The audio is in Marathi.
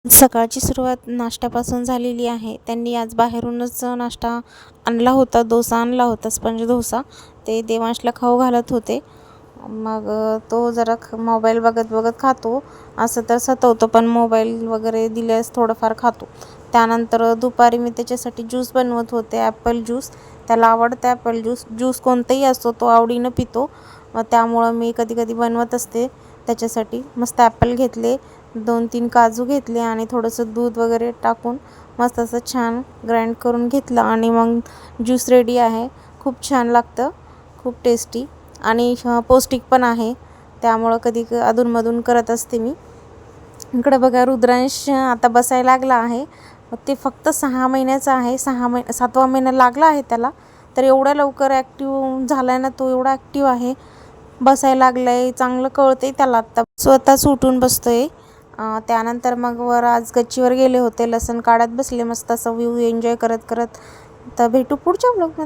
सकाळची सुरुवात नाश्त्यापासून झालेली आहे. त्यांनी आज बाहेरूनच नाश्ता आणला होता, डोसा आणला होता, स्पंज डोसा. ते देवांशला खाऊ घालत होते. मग तो जरा मोबाईल बघत बघत खातो. असं तर सतवतो, पण मोबाईल वगैरे दिल्यास थोडंफार खातो. त्यानंतर दुपारी मी त्याच्यासाठी ज्यूस बनवत होते, ॲपल ज्यूस. त्याला आवडतं ॲपल ज्यूस. ज्यूस कोणताही असतो तो आवडीनं पितो. मग त्यामुळं मी कधी कधी बनवत असते त्याच्यासाठी. मस्त ॲपल घेतले, 2-3 काजू घेतले आणि थोडंसं दूध वगैरे टाकून मस्त असं छान ग्राइंड करून घेतलं आणि मग ज्यूस रेडी आहे. खूप छान लागतं, खूप टेस्टी आणि पौष्टिक पण आहे. त्यामुळं कधी अधूनमधून करत असते मी. इकडं बघा, रुद्रांश आता बसायला लागला आहे. ते फक्त 6 महिन्याचा आहे. 7वा महिना लागला आहे त्याला. तर एवढ्या लवकर ॲक्टिव्ह झाला आहे ना तो, एवढा ॲक्टिव्ह आहे. बसायला लागलं आहे, चांगलं कळतं आहे त्याला. आत्ता स्वतःच उठून बसतो आहे. त्यानंतर मग आज गच्चीवर गेले होते, लसूण काढत बसले, मस्त असं व्ह्यू एन्जॉय करत करत. तर भेटू पुढच्या ब्लॉगमध्ये.